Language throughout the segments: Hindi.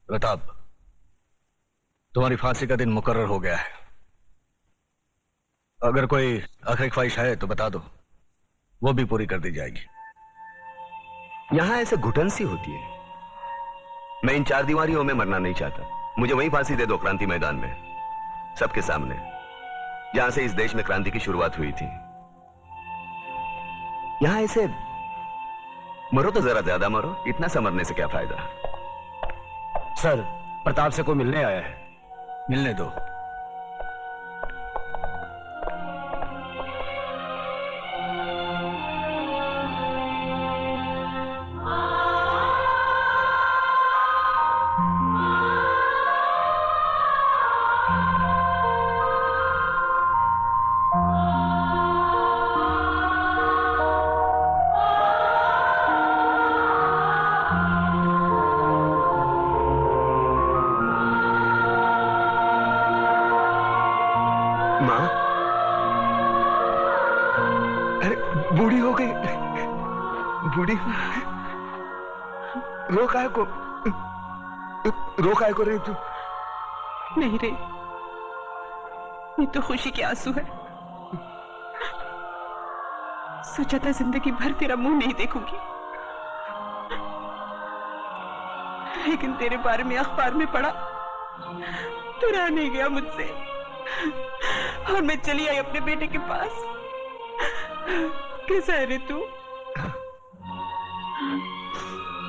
प्रताप, तुम्हारी फांसी का दिन मुकर्रर हो गया है। अगर कोई आखिरी ख्वाहिश है तो बता दो, वो भी पूरी कर दी जाएगी। यहां ऐसे घुटन सी होती है। मैं इन चार दीवारियों में मरना नहीं चाहता। मुझे वहीं फांसी दे दो, क्रांति मैदान में, सबके सामने, जहां से इस देश में क्रांति की शुरुआत हुई थी। यहां ऐसे मरो तो जरा ज्यादा मरो, इतना सा मरने से क्या फायदा। सर, प्रताप से कोई मिलने आया है। मिलने दो। मां, अरे बूढ़ी हो गई, बूढ़ी रो काहे को, रो काहे को रही तू? नहीं रे, ये तो खुशी के आंसू है। सोचा था जिंदगी भर तेरा मुंह नहीं देखूंगी, लेकिन तेरे बारे में अखबार में पढ़ा तो रहा नहीं गया मुझसे, और मैं चली आई अपने बेटे के पास। कैसा है रे तू?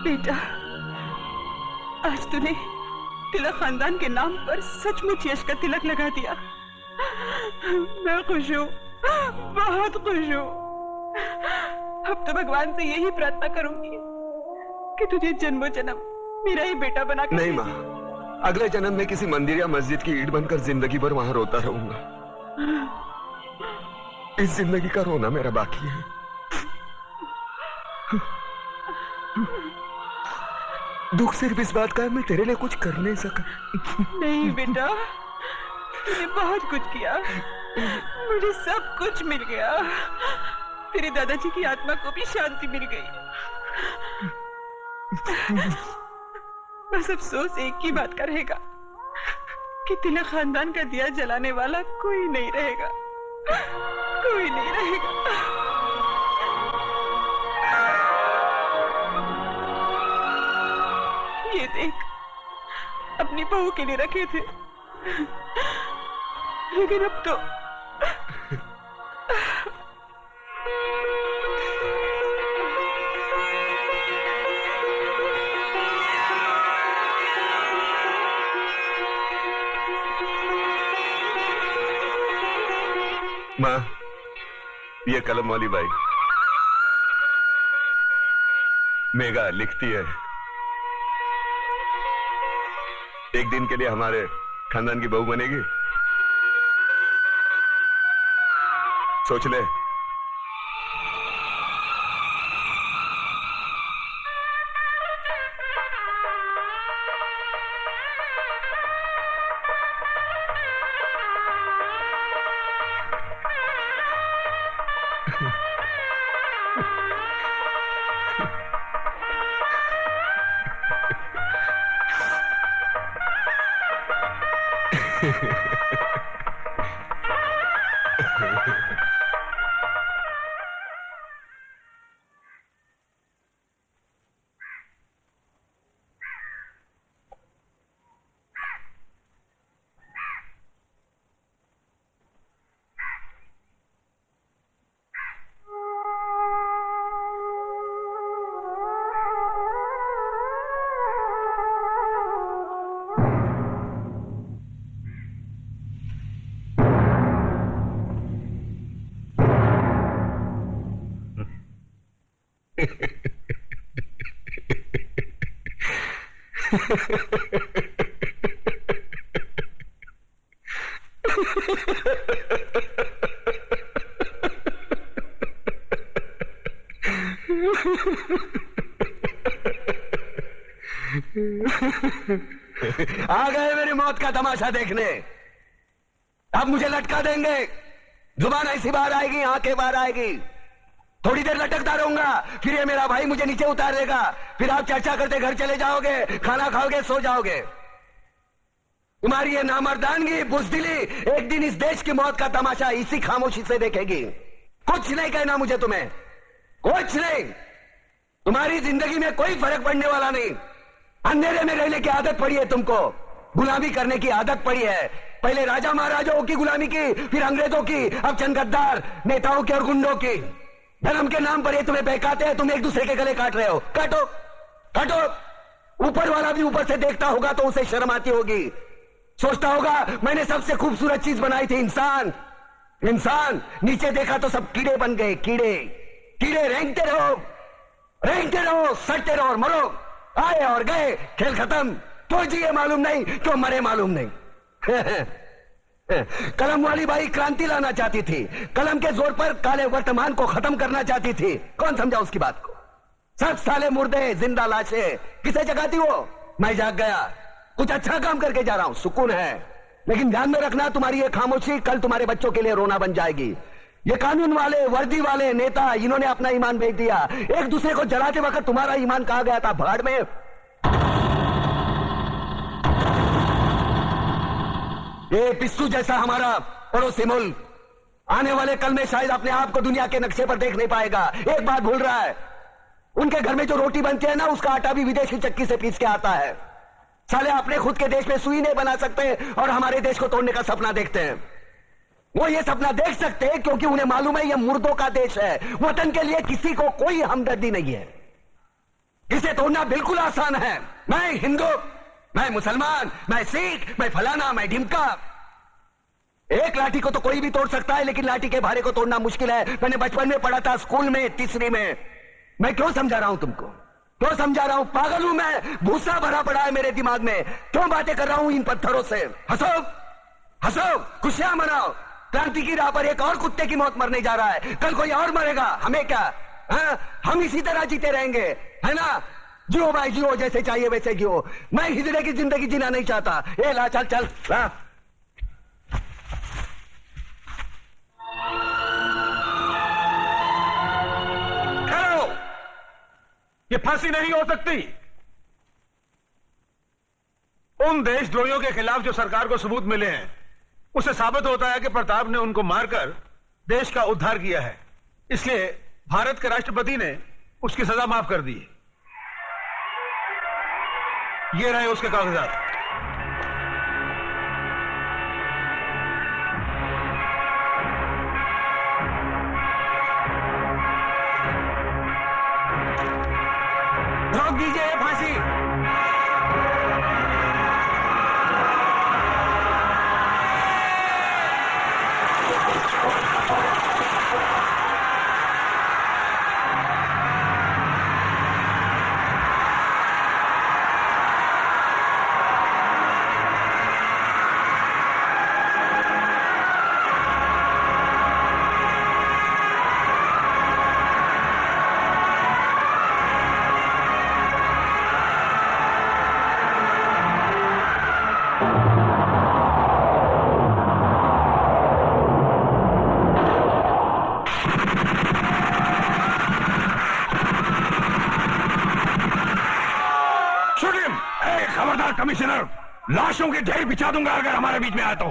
बेटा, आज तूने तिलक खानदान के नाम पर सचमुच यश का तिलक लगा दिया। मैं खुश हूँ, बहुत खुश हूँ। अब तो भगवान से यही प्रार्थना करूंगी कि तुझे जन्मों जन्म मेरा ही बेटा बना कर। नहीं माँ, अगले जन्म में किसी मंदिर या मस्जिद की ईंट बनकर जिंदगी भर वहां रोता रहूंगा। इस जिंदगी का रोना मेरा बाकी है। दुख सिर्फ इस बात का है, मैं तेरे लिए कुछ कर नहीं सका। नहीं बेटा, तूने बहुत कुछ किया, मुझे सब कुछ मिल गया। तेरे दादाजी की आत्मा को भी शांति मिल गई। बस अफसोस एक ही बात का रहेगा कि तिलक खानदान का दिया जलाने वाला कोई नहीं रहेगा, कोई नहीं रहेगा। ये देख, अपनी बहू के लिए रखे थे, लेकिन अब तो माँ, ये कलम वाली बाई मेघा लिखती है, एक दिन के लिए हमारे खानदान की बहू बनेगी। सोच ले। आ गए मेरी मौत का तमाशा देखने। अब मुझे लटका देंगे, जुबान ऐसी बाहर आएगी, आंखें बाहर आएगी। थोड़ी देर लटकता रहूंगा, फिर ये मेरा भाई मुझे नीचे उतार देगा, फिर आप चर्चा करते घर चले जाओगे, खाना खाओगे, सो जाओगे। तुम्हारी ये नामर्दानगी, बुज़दिली एक दिन इस देश की मौत का तमाशा इसी खामोशी से देखेगी। कुछ नहीं कहना मुझे तुम्हें, कुछ नहीं। तुम्हारी जिंदगी में कोई फर्क पड़ने वाला नहीं। अंधेरे में रहने की आदत पड़ी है तुमको, गुलामी करने की आदत पड़ी है। पहले राजा महाराजाओं की गुलामी की, फिर अंग्रेजों की, अब चंद गद्दार नेताओं की और गुंडों की। धर्म के नाम पर ये तुम्हें बहकाते हैं, तुम एक दूसरे के गले काट रहे हो। काटो काटो। ऊपर वाला भी ऊपर से देखता होगा तो उसे शर्म आती होगी, सोचता होगा मैंने सबसे खूबसूरत चीज बनाई थी, इंसान। इंसान नीचे देखा तो सब कीड़े बन गए, कीड़े। कीड़े रेंगते रहो, सटते रहो और मरो। आए और गए, खेल खत्म। क्यों जिए मालूम नहीं, क्यों मरे मालूम नहीं। कलम वाली बाई क्रांति लाना चाहती थी, कलम के जोर पर काले वर्तमान को खत्म करना चाहती थी। कौन समझा उसकी बात को? सब साले मुर्दे, जिंदा लाशें। किसे जगाती वो? मैं जाग गया, कुछ अच्छा काम करके जा रहा हूं, सुकून है। लेकिन ध्यान में रखना, तुम्हारी ये खामोशी कल तुम्हारे बच्चों के लिए रोना बन जाएगी। ये कानून वाले, वर्दी वाले नेता, इन्होंने अपना ईमान बेच दिया। एक दूसरे को जलाते वक्त तुम्हारा ईमान कहा गया था, भाड़ में। ये पिस्सू जैसा हमारा पड़ोसी मुल्क आने वाले कल में शायद अपने आप को दुनिया के नक्शे पर देख नहीं पाएगा। एक बात भूल रहा है, उनके घर में जो रोटी बनती है ना, उसका आटा भी विदेशी चक्की से पीस के आता है। साले अपने खुद के देश में सुई नहीं बना सकते और हमारे देश को तोड़ने का सपना देखते हैं। वो ये सपना देख सकते हैं क्योंकि उन्हें मालूम है ये मुर्दों का देश है। वतन के लिए किसी को कोई हमदर्दी नहीं है। इसे तोड़ना बिल्कुल आसान है। मैं हिंदू, मैं मुसलमान, मैं सिख, मैं फलाना, मैं ढिमका। एक लाठी को तो कोई भी तोड़ सकता है, लेकिन लाठी के भारे को तोड़ना मुश्किल है। मैंने बचपन में पढ़ा था, स्कूल में, तीसरी में। मैं क्यों समझा रहा हूं तुमको, क्यों समझा रहा हूं? पागल हूं मैं, भूसा भरा पड़ा है मेरे दिमाग में। क्यों बातें कर रहा हूं इन पत्थरों से? हंसो हंसो, खुशियां मनाओ। क्रांति की राह पर एक और कुत्ते की मौत मरने जा रहा है, कल कोई और मरेगा। हमें क्या? हम इसी तरह जीते रहेंगे, है ना? जियो भाई जियो, जैसे चाहिए वैसे जियो। मैं हिजड़े की जिंदगी जीना नहीं चाहता। ए ला, चल चल ला। खड़ो, ये फांसी नहीं हो सकती। उन देशद्रोहियों के खिलाफ जो सरकार को सबूत मिले हैं, उससे साबित होता है कि प्रताप ने उनको मारकर देश का उद्धार किया है। इसलिए भारत के राष्ट्रपति ने उसकी सजा माफ कर दी। ये रहे उसके कागजात। रोक दीजिए ये फांसी। खबरदार कमिश्नर, लाशों के ढेर बिछा दूंगा अगर हमारे बीच में आया तो।